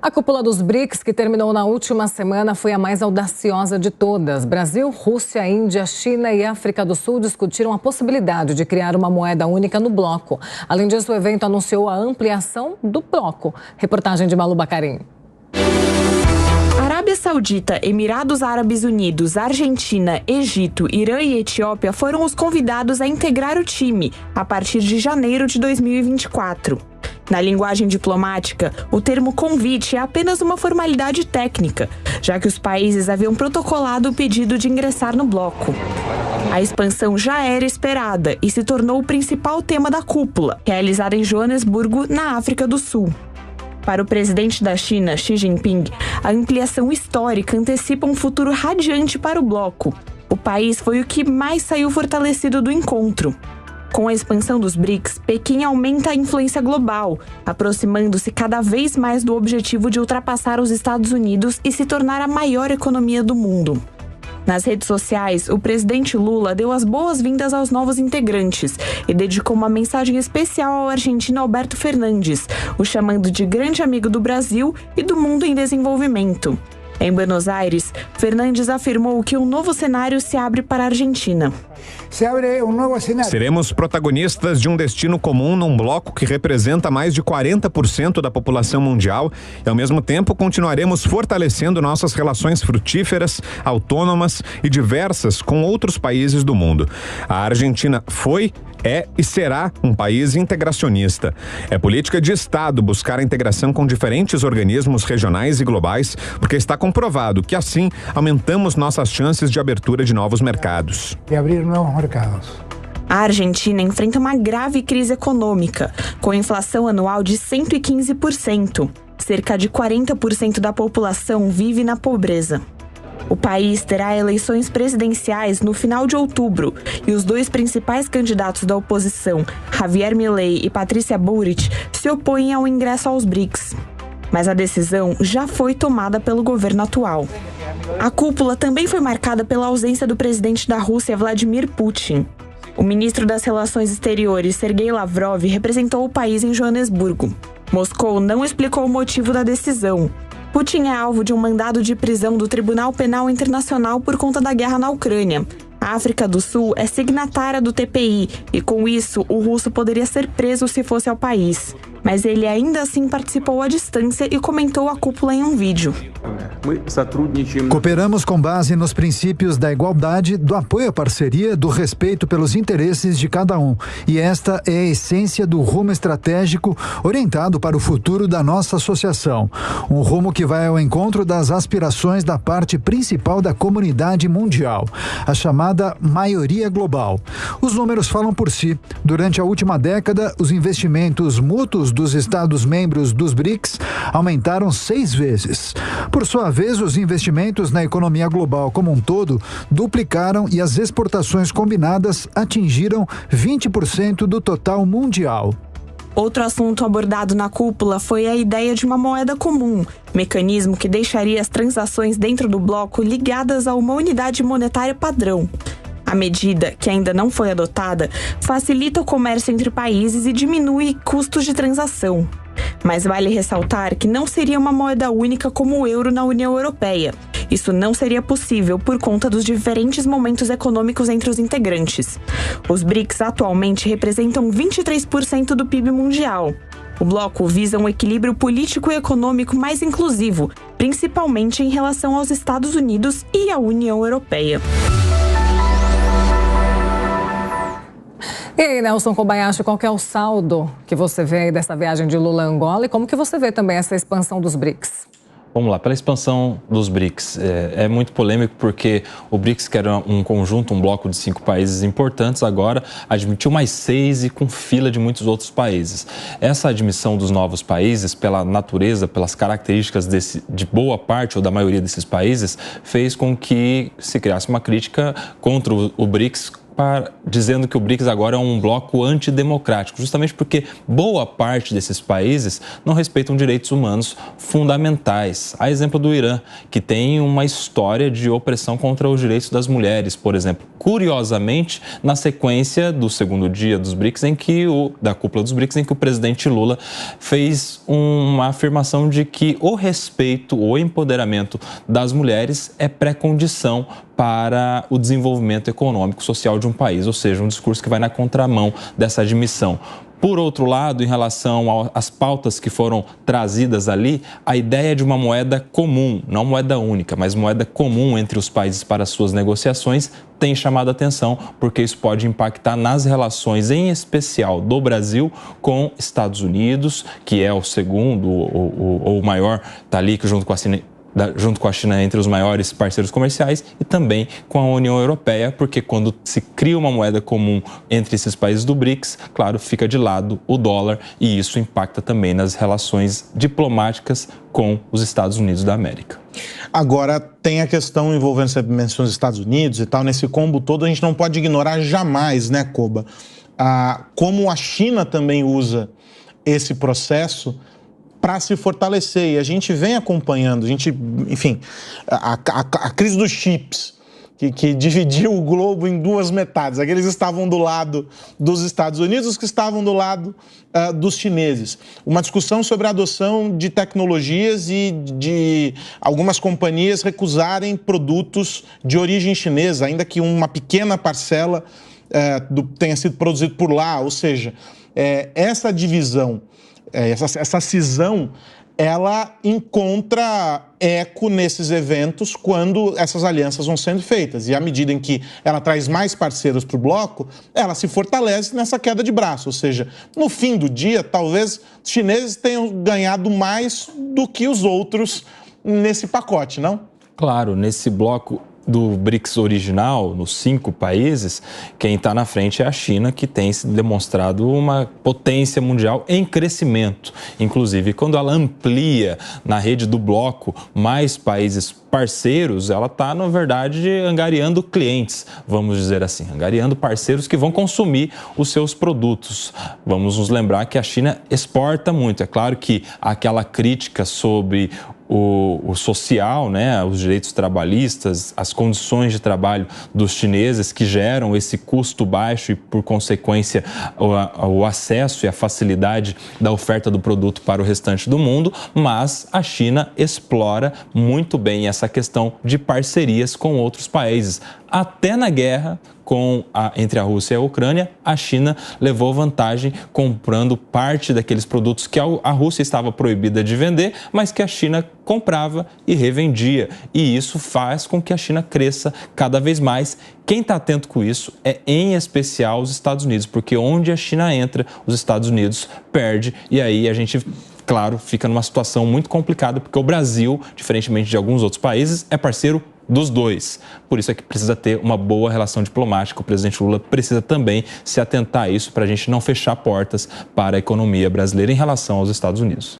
A cúpula dos BRICS, que terminou na última semana, foi a mais audaciosa de todas. Brasil, Rússia, Índia, China e África do Sul discutiram a possibilidade de criar uma moeda única no bloco. Além disso, o evento anunciou a ampliação do bloco. Reportagem de Malu Bacarim. Arábia Saudita, Emirados Árabes Unidos, Argentina, Egito, Irã e Etiópia foram os convidados a integrar o time a partir de janeiro de 2024. Na linguagem diplomática, o termo convite é apenas uma formalidade técnica, já que os países haviam protocolado o pedido de ingressar no bloco. A expansão já era esperada e se tornou o principal tema da cúpula, realizada em Joanesburgo, na África do Sul. Para o presidente da China, Xi Jinping, a ampliação histórica antecipa um futuro radiante para o bloco. O país foi o que mais saiu fortalecido do encontro. Com a expansão dos BRICS, Pequim aumenta a influência global, aproximando-se cada vez mais do objetivo de ultrapassar os Estados Unidos e se tornar a maior economia do mundo. Nas redes sociais, o presidente Lula deu as boas-vindas aos novos integrantes e dedicou uma mensagem especial ao argentino Alberto Fernandes, o chamando de grande amigo do Brasil e do mundo em desenvolvimento. Em Buenos Aires, Fernandes afirmou que um novo cenário se abre para a Argentina. Seremos protagonistas de um destino comum num bloco que representa mais de 40% da população mundial e, ao mesmo tempo, continuaremos fortalecendo nossas relações frutíferas, autônomas e diversas com outros países do mundo. A Argentina foi, é e será um país integracionista. É política de Estado buscar a integração com diferentes organismos regionais e globais, porque está comprovado que, assim, aumentamos nossas chances de abertura de novos mercados. A Argentina enfrenta uma grave crise econômica, com inflação anual de 115%. Cerca de 40% da população vive na pobreza. O país terá eleições presidenciais no final de outubro e os dois principais candidatos da oposição, Javier Milei e Patrícia Bullrich, se opõem ao ingresso aos BRICS. Mas a decisão já foi tomada pelo governo atual. A cúpula também foi marcada pela ausência do presidente da Rússia, Vladimir Putin. O ministro das Relações Exteriores, Sergei Lavrov, representou o país em Joanesburgo. Moscou não explicou o motivo da decisão. Putin é alvo de um mandado de prisão do Tribunal Penal Internacional por conta da guerra na Ucrânia. A África do Sul é signatária do TPI e, com isso, o russo poderia ser preso se fosse ao país. Mas ele ainda assim participou à distância e comentou a cúpula em um vídeo. Cooperamos com base nos princípios da igualdade, do apoio à parceria, do respeito pelos interesses de cada um. E esta é a essência do rumo estratégico orientado para o futuro da nossa associação. Um rumo que vai ao encontro das aspirações da parte principal da comunidade mundial, a chamada maioria global. Os números falam por si. Durante a última década, os investimentos mútuos dos Estados-membros dos BRICS aumentaram 6 vezes. Por sua vez, os investimentos na economia global como um todo duplicaram e as exportações combinadas atingiram 20% do total mundial. Outro assunto abordado na cúpula foi a ideia de uma moeda comum, mecanismo que deixaria as transações dentro do bloco ligadas a uma unidade monetária padrão. A medida, que ainda não foi adotada, facilita o comércio entre países e diminui custos de transação. Mas vale ressaltar que não seria uma moeda única como o euro na União Europeia. Isso não seria possível por conta dos diferentes momentos econômicos entre os integrantes. Os BRICS atualmente representam 23% do PIB mundial. O bloco visa um equilíbrio político e econômico mais inclusivo, principalmente em relação aos Estados Unidos e à União Europeia. E aí, Nelson Kobayashi, qual que é o saldo que você vê aí dessa viagem de Lula a Angola e como que você vê também essa expansão dos BRICS? Vamos lá, pela expansão dos BRICS, é muito polêmico porque o BRICS, que era um conjunto, um bloco de 5 países importantes, agora admitiu mais 6 e com fila de muitos outros países. Essa admissão dos novos países, pela natureza, pelas características de boa parte ou da maioria desses países, fez com que se criasse uma crítica contra o BRICS dizendo que o BRICS agora é um bloco antidemocrático, justamente porque boa parte desses países não respeitam direitos humanos fundamentais. A exemplo do Irã, que tem uma história de opressão contra os direitos das mulheres, por exemplo. Curiosamente, na sequência do segundo dia dos BRICS, da cúpula dos BRICS, em que o presidente Lula fez uma afirmação de que o respeito, o empoderamento das mulheres é pré-condição para o desenvolvimento econômico e social de um país, ou seja, um discurso que vai na contramão dessa admissão. Por outro lado, em relação às pautas que foram trazidas ali, a ideia de uma moeda comum, não moeda única, mas moeda comum entre os países para suas negociações, tem chamado a atenção, porque isso pode impactar nas relações, em especial do Brasil, com Estados Unidos, que é o segundo ou o maior, está ali junto com a China entre os maiores parceiros comerciais, e também com a União Europeia, porque quando se cria uma moeda comum entre esses países do BRICS, claro, fica de lado o dólar, e isso impacta também nas relações diplomáticas com os Estados Unidos da América. Agora, tem a questão envolvendo, você mencionou os Estados Unidos e tal, nesse combo todo, a gente não pode ignorar jamais, né, Koba, como a China também usa esse processo para se fortalecer, e a gente vem acompanhando, a crise dos chips, que dividiu o globo em duas metades, aqueles que estavam do lado dos Estados Unidos, os que estavam do lado dos chineses. Uma discussão sobre a adoção de tecnologias e de algumas companhias recusarem produtos de origem chinesa, ainda que uma pequena parcela tenha sido produzido por lá, ou seja, essa divisão, essa cisão, ela encontra eco nesses eventos quando essas alianças vão sendo feitas. E à medida em que ela traz mais parceiros para o bloco, ela se fortalece nessa queda de braço. Ou seja, no fim do dia, talvez os chineses tenham ganhado mais do que os outros nesse pacote, não? Claro, nesse bloco do BRICS original, nos 5 países, quem está na frente é a China, que tem se demonstrado uma potência mundial em crescimento. Inclusive, quando ela amplia na rede do bloco mais países parceiros, ela está, na verdade, angariando clientes, vamos dizer assim, angariando parceiros que vão consumir os seus produtos. Vamos nos lembrar que a China exporta muito. É claro que aquela crítica sobre o social, né, os direitos trabalhistas, as condições de trabalho dos chineses que geram esse custo baixo e, por consequência, o acesso e a facilidade da oferta do produto para o restante do mundo, mas a China explora muito bem essa questão de parcerias com outros países. Até na guerra entre a Rússia e a Ucrânia, a China levou vantagem comprando parte daqueles produtos que a Rússia estava proibida de vender, mas que a China comprava e revendia. E isso faz com que a China cresça cada vez mais. Quem está atento com isso é, em especial, os Estados Unidos, porque onde a China entra, os Estados Unidos perde. E aí a gente, claro, fica numa situação muito complicada, porque o Brasil, diferentemente de alguns outros países, é parceiro dos dois. Por isso é que precisa ter uma boa relação diplomática. O presidente Lula precisa também se atentar a isso para a gente não fechar portas para a economia brasileira em relação aos Estados Unidos.